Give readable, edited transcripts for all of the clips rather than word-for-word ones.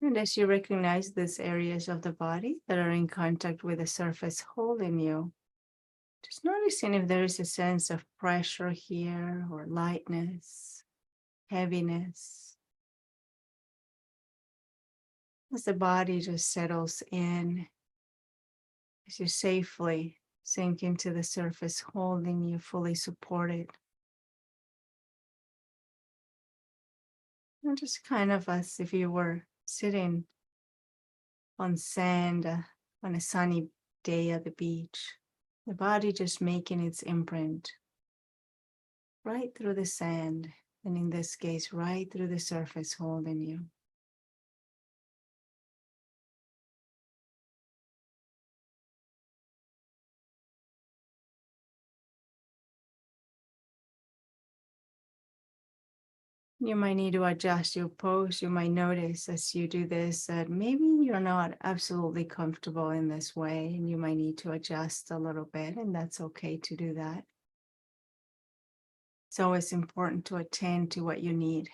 And as you recognize these areas of the body that are in contact with the surface holding you, just noticing if there is a sense of pressure here or lightness, heaviness, as the body just settles in, as you safely sink into the surface holding you, fully supported. And just kind of as if you were sitting on sand on a sunny day at the beach, the body just making its imprint right through the sand, and in this case, right through the surface holding you. You might need to adjust your pose. You might notice as you do this that maybe you're not absolutely comfortable in this way, and you might need to adjust a little bit, and that's okay to do that. It's always important to attend to what you need.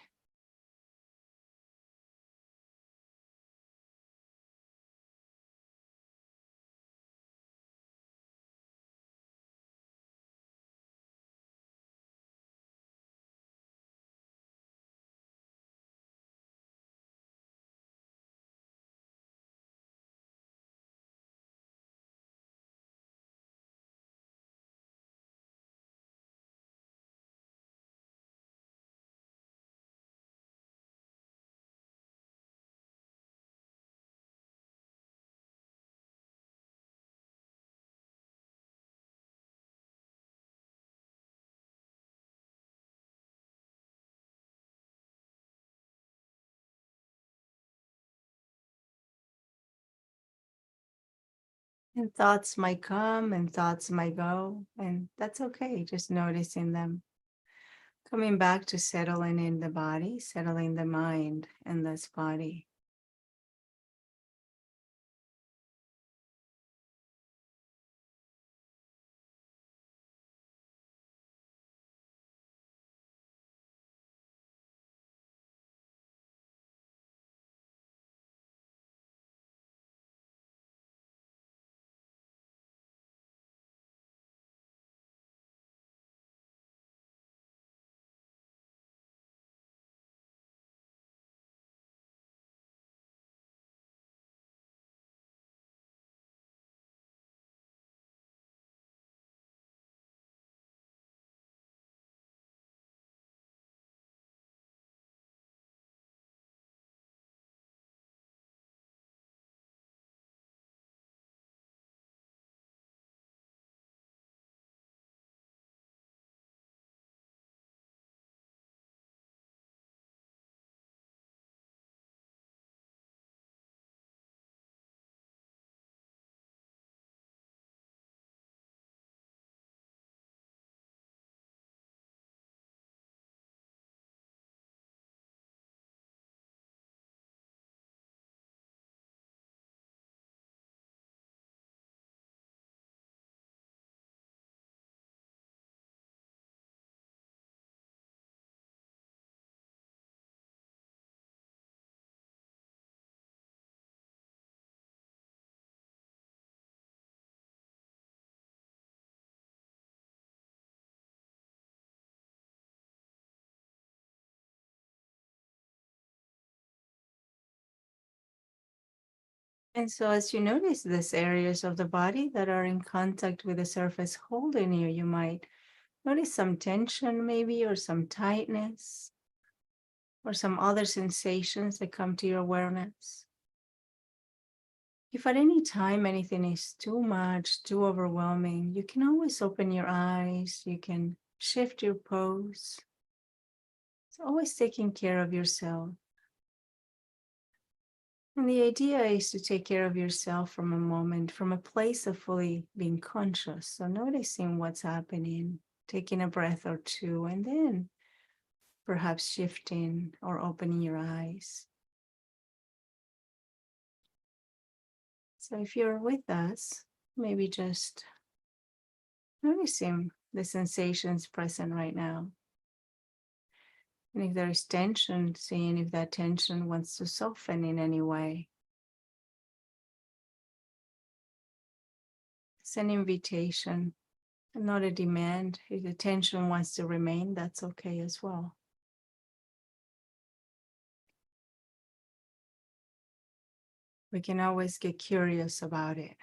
And thoughts might come and thoughts might go, and that's okay. Just noticing them. Coming back to settling in the body, settling the mind in this body. And so, as you notice these areas of the body that are in contact with the surface holding you, you might notice some tension, maybe, or some tightness, or some other sensations that come to your awareness. If at any time anything is too much, too overwhelming, you can always open your eyes, you can shift your pose. It's always taking care of yourself. And the idea is to take care of yourself from a moment, from a place of fully being conscious. So noticing what's happening, taking a breath or two, and then perhaps shifting or opening your eyes. So if you're with us, maybe just noticing the sensations present right now. And if there is tension, seeing if that tension wants to soften in any way. It's an invitation, not a demand. If the tension wants to remain, that's okay as well. We can always get curious about it.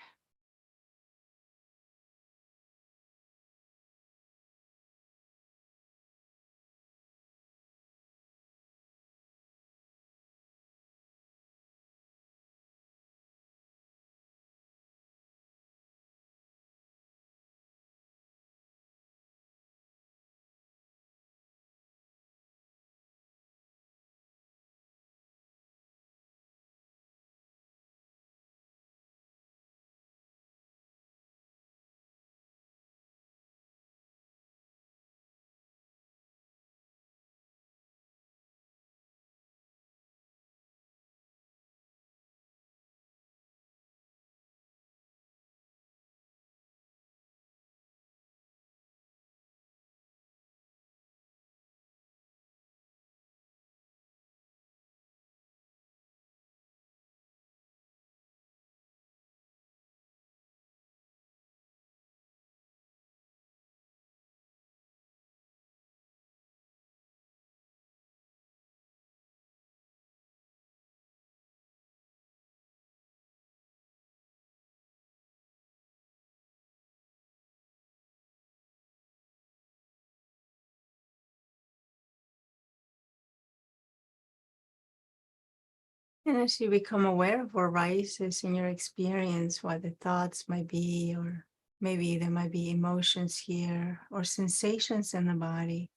And as you become aware of what rises in your experience, what the thoughts might be, or maybe there might be emotions here or sensations in the body.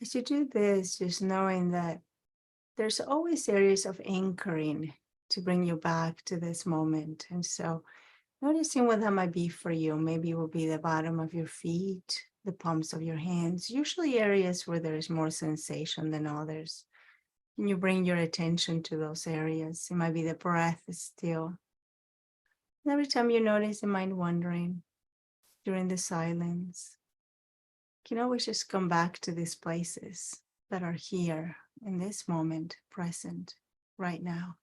As you do this, just knowing that there's always areas of anchoring to bring you back to this moment. And so noticing what that might be for you. Maybe it will be the bottom of your feet, the palms of your hands, usually areas where there is more sensation than others. And you bring your attention to those areas. It might be the breath is still. And every time you notice the mind wandering during the silence, you can always just come back to these places that are here in this moment, present, right now.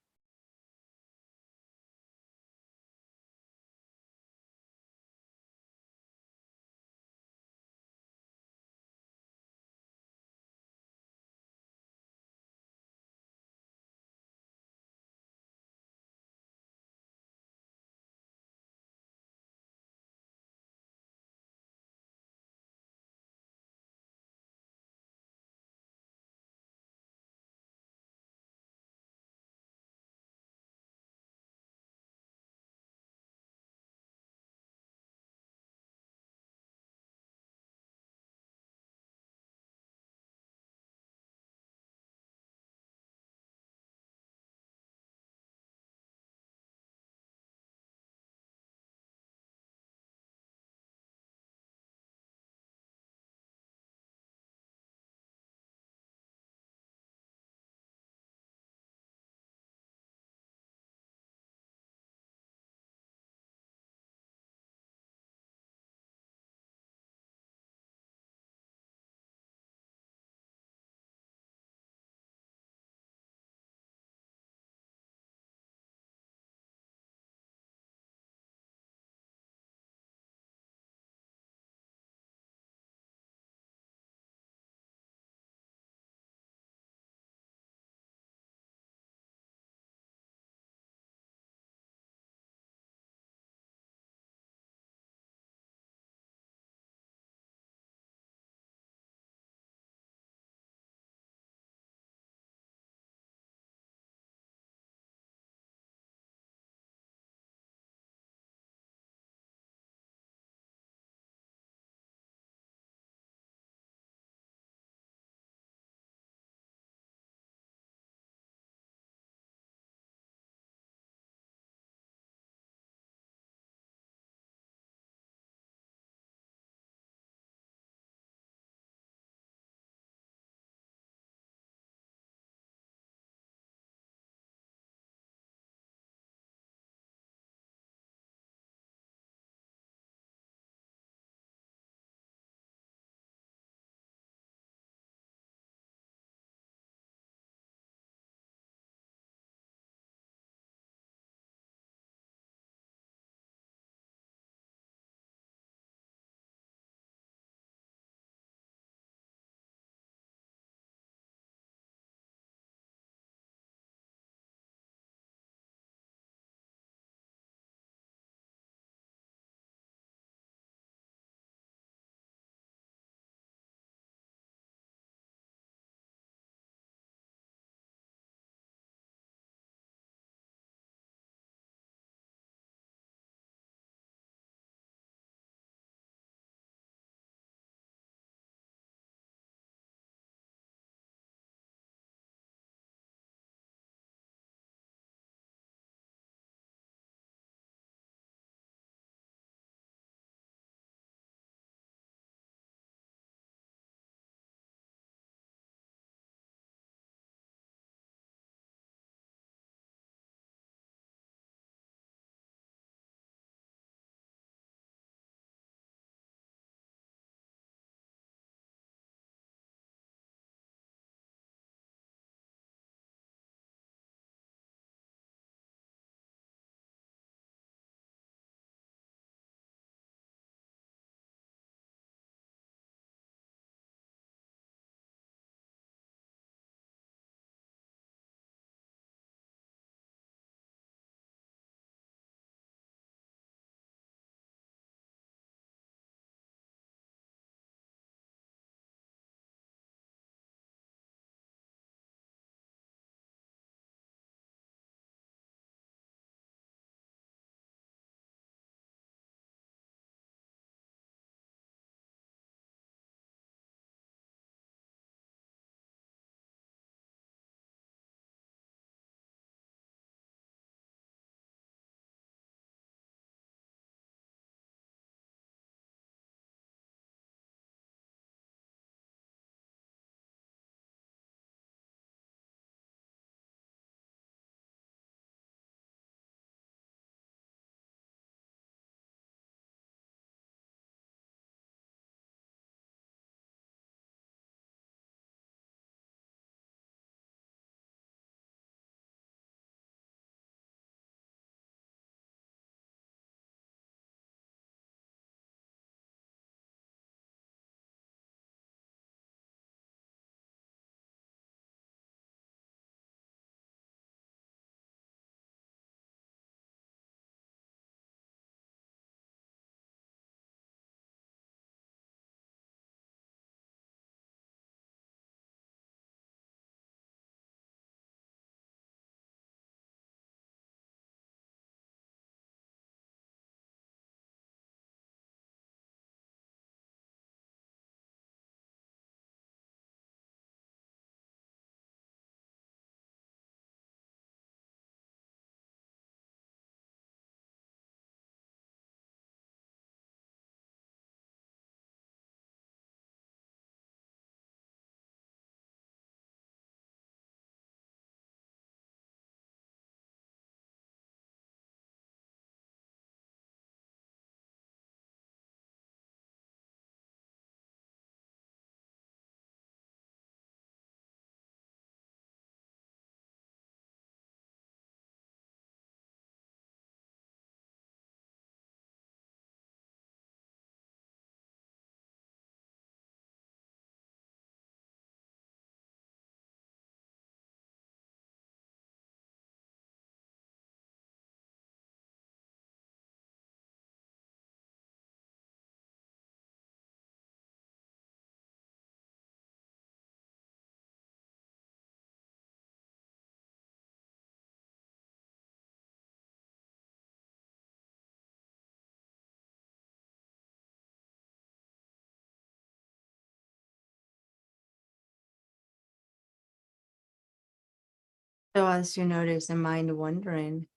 So as you notice the mind wandering,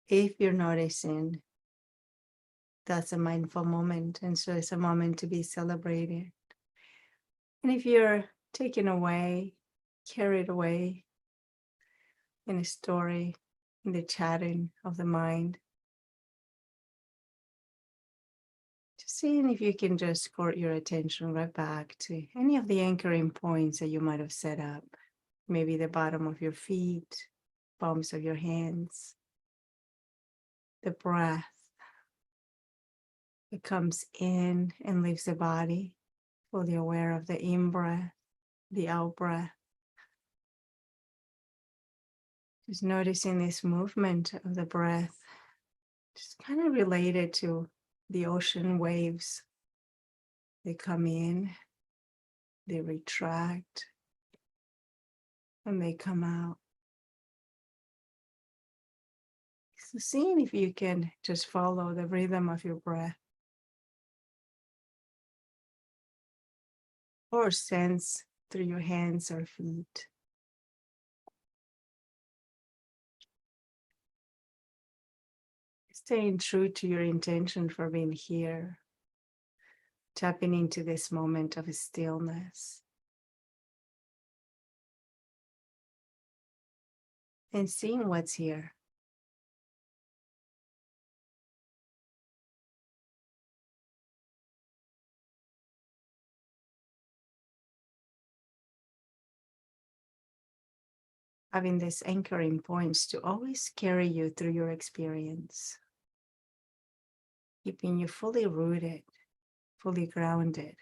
if you're noticing, that's a mindful moment. And so it's a moment to be celebrated. And if you're taken away, carried away in a story, in the chatting of the mind, just seeing if you can just court your attention right back to any of the anchoring points that you might have set up. Maybe the bottom of your feet, palms of your hands, the breath that comes in and leaves the body, fully aware of the in breath, the out breath. Just noticing this movement of the breath, just kind of related to the ocean waves. They come in, they retract, and they come out. So seeing if you can just follow the rhythm of your breath or sense through your hands or feet. Staying true to your intention for being here, tapping into this moment of stillness and seeing what's here. Having these anchoring points to always carry you through your experience, keeping you fully rooted, fully grounded.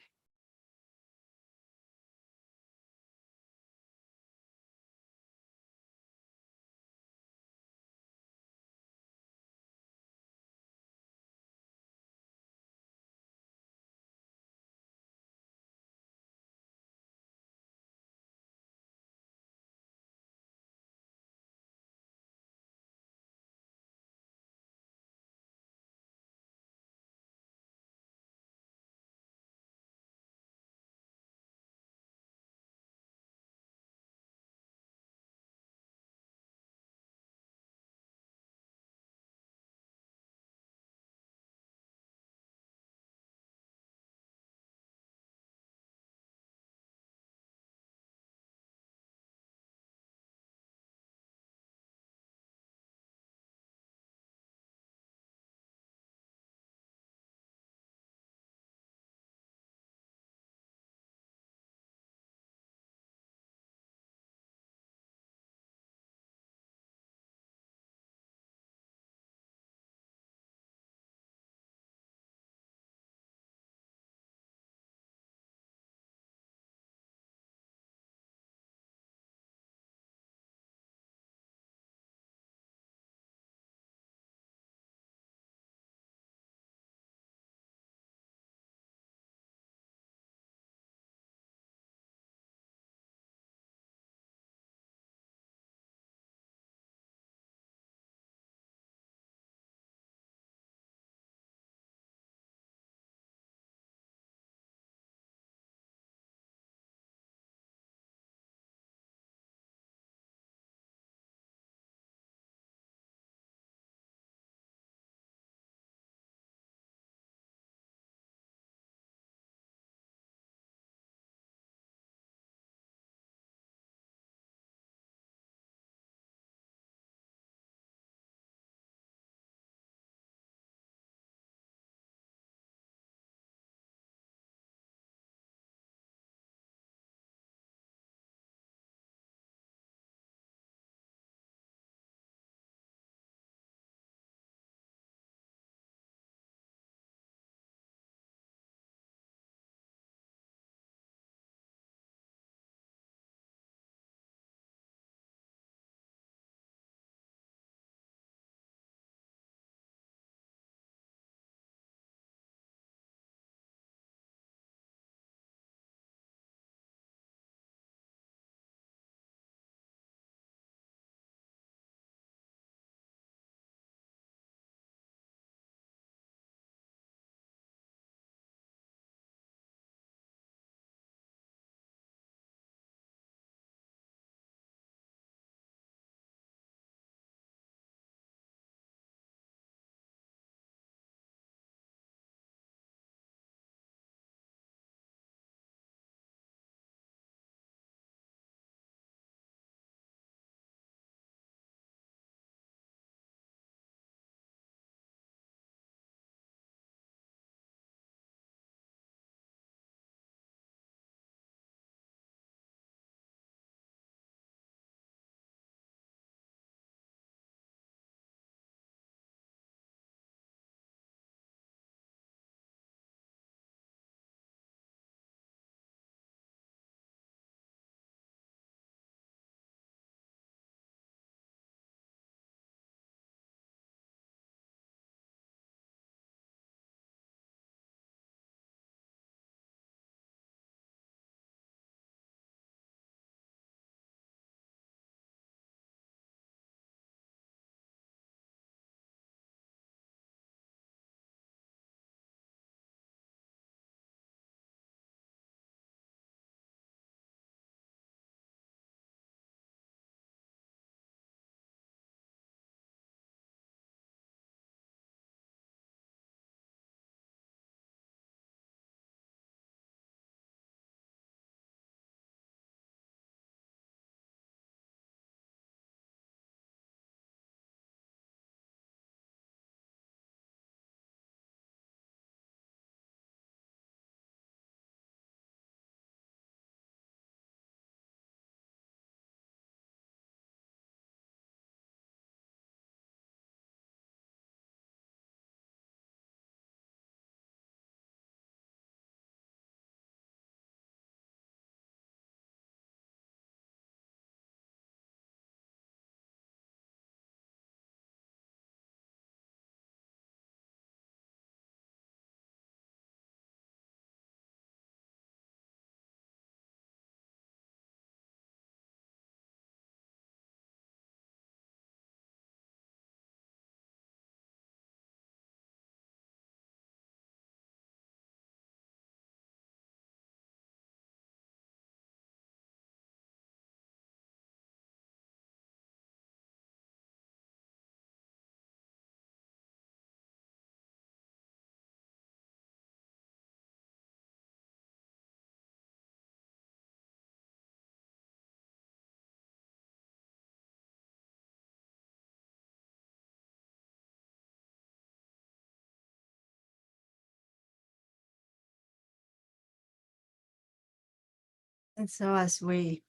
And so, as we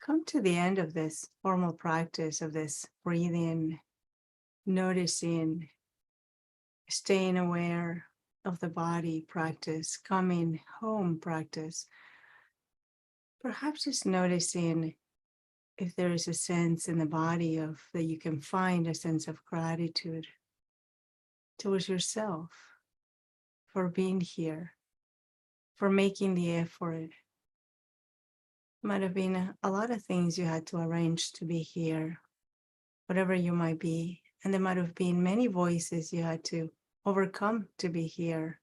come to the end of this formal practice of this breathing, noticing, staying aware of the body practice, coming home practice, perhaps just noticing if there is a sense in the body of that you can find a sense of gratitude towards yourself for being here, for making the effort. Might have been a lot of things you had to arrange to be here, whatever you might be. And there might have been many voices you had to overcome to be here.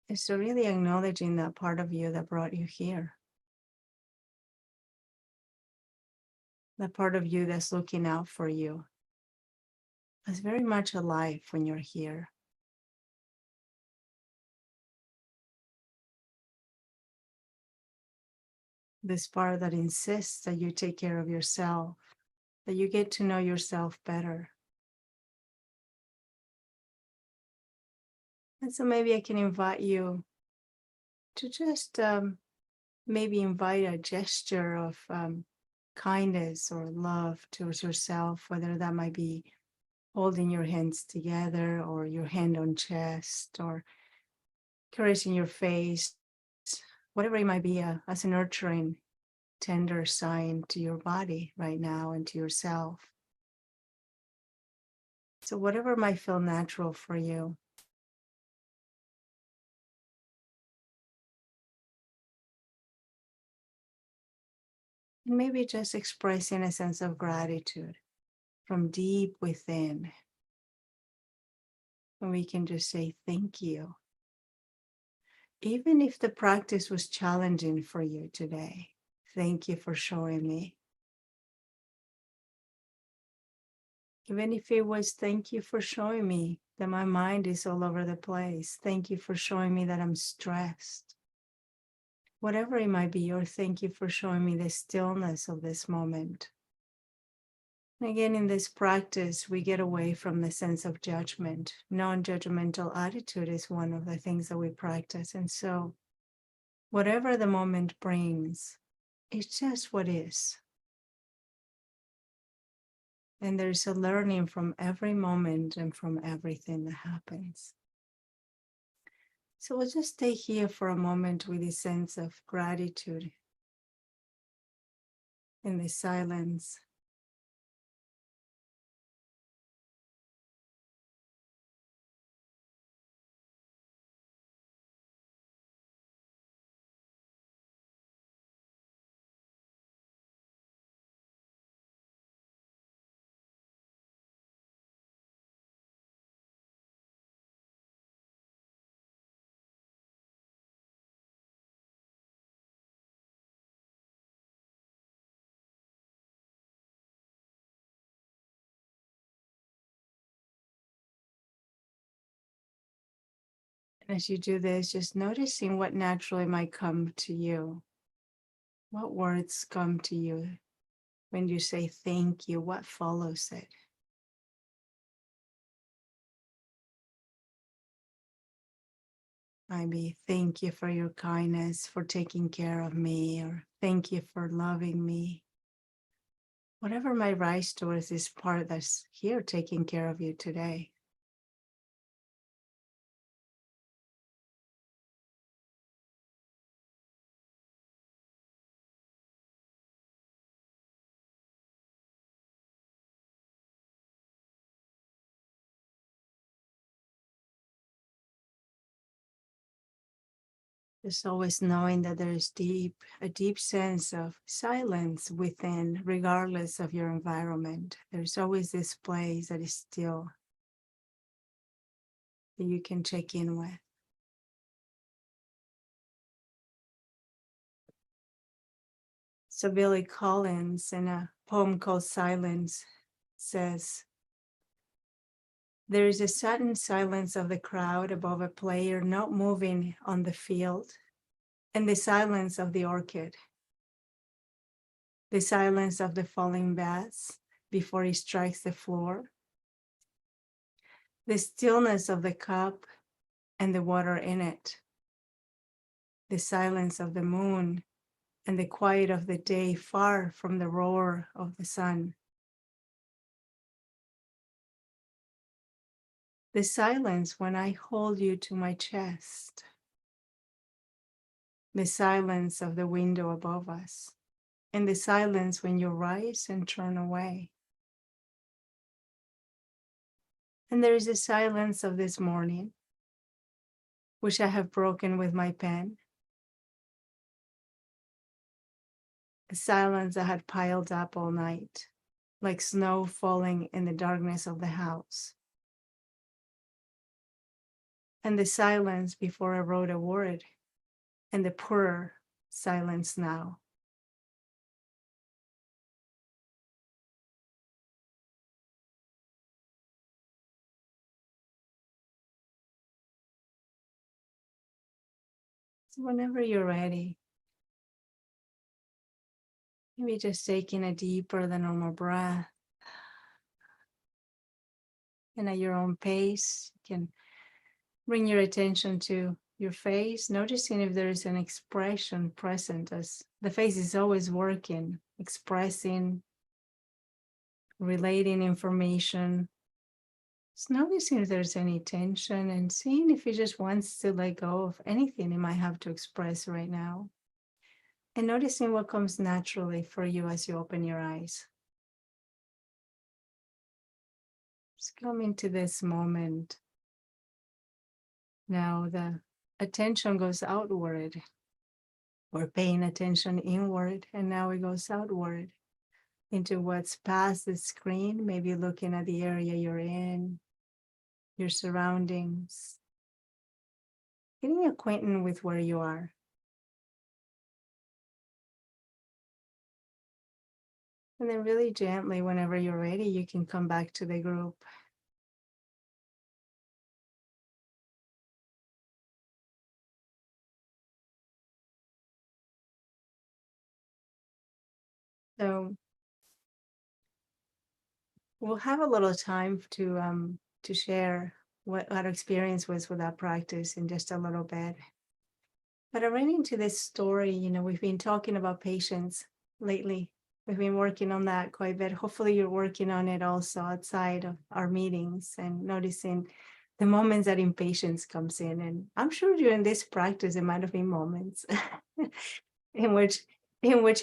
And so, really acknowledging that part of you that brought you here, that part of you that's looking out for you, is very much alive when you're here. This part that insists that you take care of yourself, that you get to know yourself better. And so maybe I can invite you to just maybe invite a gesture of kindness or love towards yourself, whether that might be holding your hands together or your hand on chest or caressing your face, whatever it might be, as a nurturing, tender sign to your body right now and to yourself. So whatever might feel natural for you. And maybe just expressing a sense of gratitude from deep within. And we can just say thank you. Even if the practice was challenging for you today, thank you for showing me. Even if it was, thank you for showing me that my mind is all over the place. Thank you for showing me that I'm stressed. Whatever it might be, or thank you for showing me the stillness of this moment. And again, in this practice, we get away from the sense of judgment. Non-judgmental attitude is one of the things that we practice. And so whatever the moment brings, it's just what is. And there's a learning from every moment and from everything that happens. So we'll just stay here for a moment with this sense of gratitude in the silence. And as you do this, just noticing what naturally might come to you. What words come to you when you say thank you? What follows it? Maybe thank you for your kindness, for taking care of me, or thank you for loving me. Whatever might rise towards this part that's here taking care of you today. Just always knowing that there is a deep sense of silence within, regardless of your environment. There's always this place that is still, that you can check in with. So Billy Collins, in a poem called Silence, says, "There is a sudden silence of the crowd above a player not moving on the field, and the silence of the orchid, the silence of the falling vase before it strikes the floor, the stillness of the cup and the water in it, the silence of the moon, and the quiet of the day far from the roar of the sun. The silence when I hold you to my chest. The silence of the window above us. And the silence when you rise and turn away. And there is the silence of this morning, which I have broken with my pen. A silence that had piled up all night, like snow falling in the darkness of the house. And the silence before I wrote a word, and the poorer silence now. So whenever you're ready, maybe just taking a deeper than normal breath. And at your own pace, you can bring your attention to your face, noticing if there is an expression present, as the face is always working, expressing, relating information. Just noticing if there's any tension and seeing if it just wants to let go of anything it might have to express right now. And noticing what comes naturally for you as you open your eyes. Just come into this moment. Now the attention goes outward. We're paying attention inward, and now it goes outward into what's past the screen, maybe looking at the area you're in, your surroundings, getting acquainted with where you are. And then really gently, whenever you're ready, you can come back to the group. So we'll have a little time to share what our experience was with that practice in just a little bit. But I ran into this story, we've been talking about patience lately. We've been working on that quite a bit. Hopefully you're working on it also outside of our meetings and noticing the moments that impatience comes in. And I'm sure during this practice, there might have been moments in which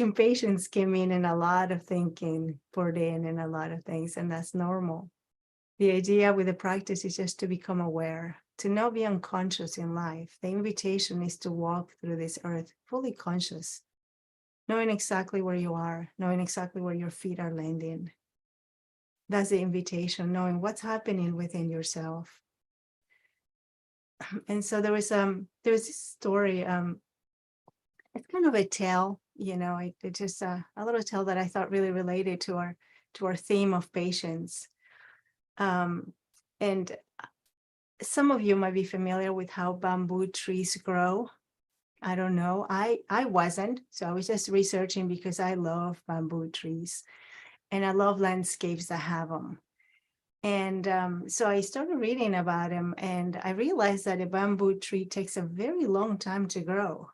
impatience came in and a lot of thinking poured in and a lot of things, and that's normal. The idea with the practice is just to become aware, to not be unconscious in life. The invitation is to walk through this earth fully conscious, knowing exactly where you are, knowing exactly where your feet are landing. That's the invitation, knowing what's happening within yourself. And so there was this story, it's kind of a tale, it's just a little tale that I thought really related to our theme of patience. And some of you might be familiar with how bamboo trees grow. I don't know. I wasn't. So I was just researching because I love bamboo trees and I love landscapes that have them. And so I started reading about them, and I realized that a bamboo tree takes a very long time to grow.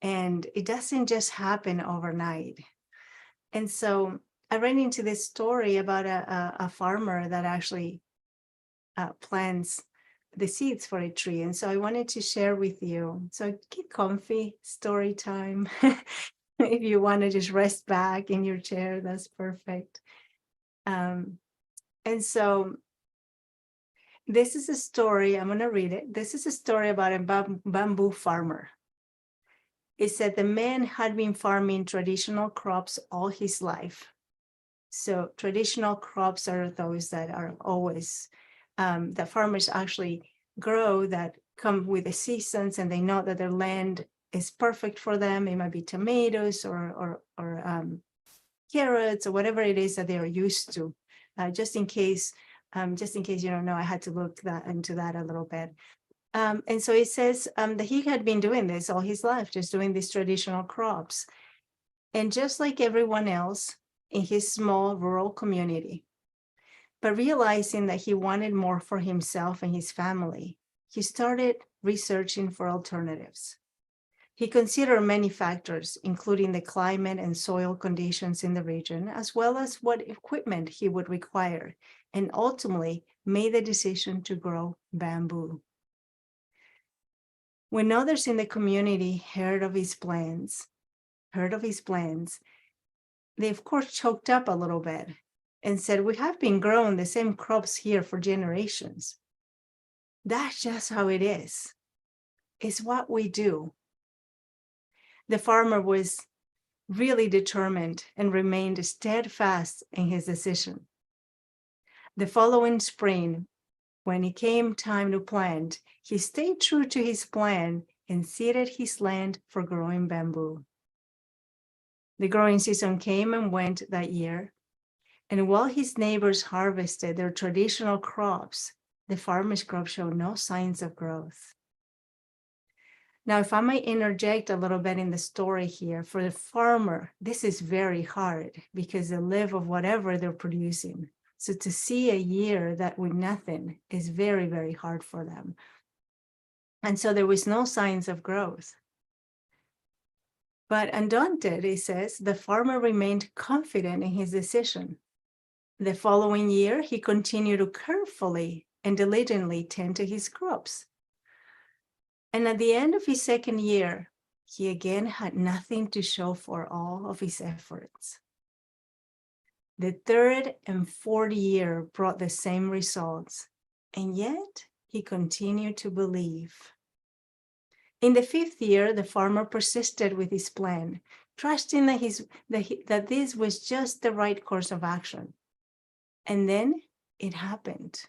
And it doesn't just happen overnight. And so I ran into this story about a farmer that actually plants the seeds for a tree. And so I wanted to share with you. So get comfy, story time. If you want to just rest back in your chair, that's perfect. And so this is a story, I'm going to read it. This is a story about a bamboo farmer. It said the man had been farming traditional crops all his life. So traditional crops are those that are always, that farmers actually grow, that come with the seasons, and they know that their land is perfect for them. It might be tomatoes or carrots or whatever it is that they are used to. Just in case you don't know, I had to look into that a little bit. And so it says that he had been doing this all his life, just doing these traditional crops. And just like everyone else in his small rural community, but realizing that he wanted more for himself and his family, he started researching for alternatives. He considered many factors, including the climate and soil conditions in the region, as well as what equipment he would require, and ultimately made the decision to grow bamboo. When others in the community heard of his plans, they of course choked up a little bit and said, "We have been growing the same crops here for generations." That's just how it is. It's what we do. The farmer was really determined and remained steadfast in his decision. The following spring, when it came time to plant, he stayed true to his plan and seeded his land for growing bamboo. The growing season came and went that year, and while his neighbors harvested their traditional crops, the farmer's crop showed no signs of growth. Now, if I might interject a little bit in the story here, for the farmer, this is very hard because they live of whatever they're producing. So to see a year that with nothing is very, very hard for them. And so there was no signs of growth. But undaunted, he says, the farmer remained confident in his decision. The following year, he continued to carefully and diligently tend to his crops. And at the end of his second year, he again had nothing to show for all of his efforts. The third and fourth year brought the same results, and yet he continued to believe. In the fifth year, the farmer persisted with his plan, trusting that this was just the right course of action. And then it happened.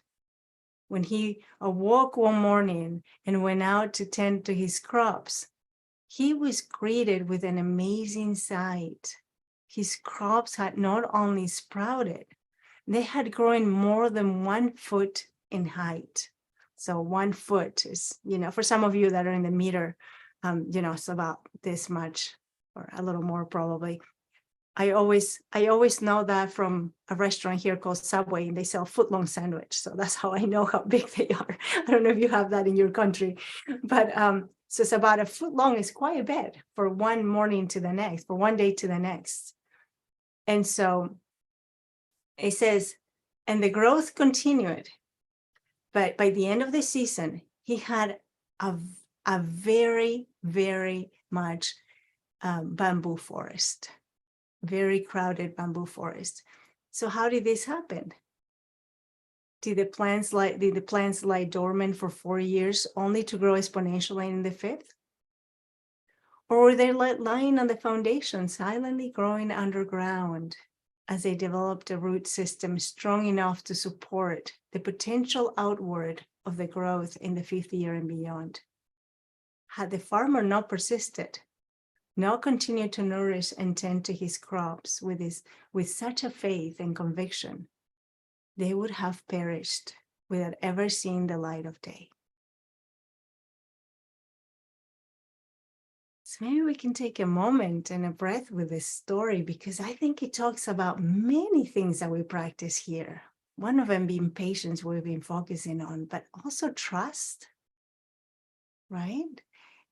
When he awoke one morning and went out to tend to his crops, he was greeted with an amazing sight. His crops had not only sprouted, they had grown more than 1 foot in height. So 1 foot is, for some of you that are in the meter, it's about this much or a little more probably. I always know that from a restaurant here called Subway, and they sell foot-long sandwich. So that's how I know how big they are. I don't know if you have that in your country, but so it's about 1 foot long. Is quite a bit for one morning to the next, for one day to the next. And so it says, and the growth continued, but by the end of the season, he had a very, very much bamboo forest. Very crowded bamboo forest. So how did this happen? Did the plants lie dormant for 4 years only to grow exponentially in the fifth? Or were they lying on the foundation, silently growing underground as they developed a root system strong enough to support the potential outward of the growth in the fifth year and beyond? Had the farmer not persisted, now continue to nourish and tend to his crops with such a faith and conviction, they would have perished without ever seeing the light of day. So maybe we can take a moment and a breath with this story, because I think it talks about many things that we practice here. One of them being patience, we've been focusing on, but also trust, right?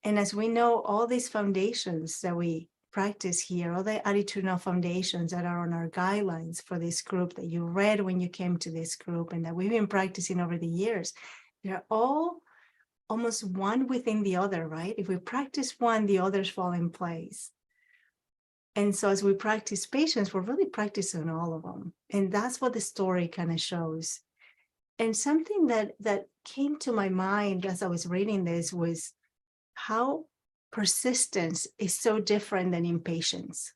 And as we know, all these foundations that we practice here, all the attitudinal foundations that are on our guidelines for this group that you read when you came to this group and that we've been practicing over the years, they're all almost one within the other, right? If we practice one, the others fall in place. And so as we practice patience, we're really practicing all of them. And that's what the story kind of shows. And something that came to my mind as I was reading this was how persistence is so different than impatience,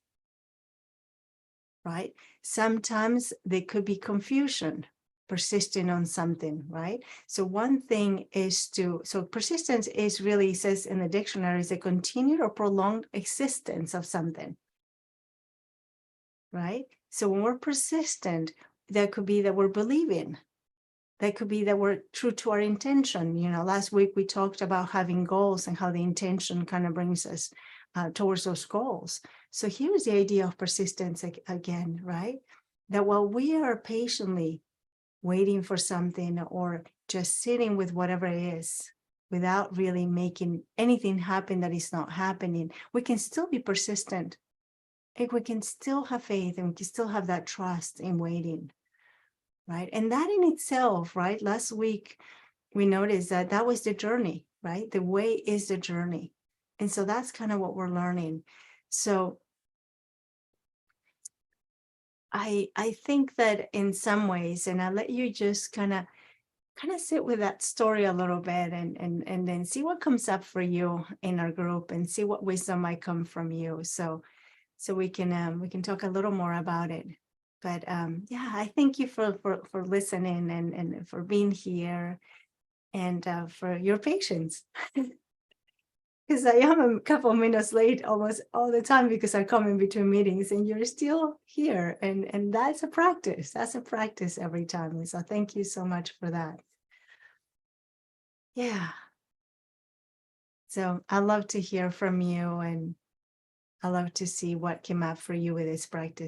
right? Sometimes there could be confusion persisting on something, right? So one thing is so persistence is really, says in the dictionary, is a continued or prolonged existence of something, right? So when we're persistent, that could be that we're believing. That could be that we're true to our intention. Last week we talked about having goals and how the intention kind of brings us towards those goals. So here's the idea of persistence again, right? That while we are patiently waiting for something or just sitting with whatever it is, without really making anything happen that is not happening, we can still be persistent. Like we can still have faith and we can still have that trust in waiting, right? And that in itself, right? Last week, we noticed that that was the journey, right? The way is the journey. And so that's kind of what we're learning. So I think that in some ways, and I'll let you just kind of sit with that story a little bit and then see what comes up for you in our group and see what wisdom might come from you. So we can talk a little more about it. But yeah, I thank you for listening and for being here and for your patience. Because I am a couple minutes late almost all the time because I come in between meetings and you're still here. And that's a practice. That's a practice every time. And so thank you so much for that. Yeah. So I love to hear from you and I love to see what came up for you with this practice.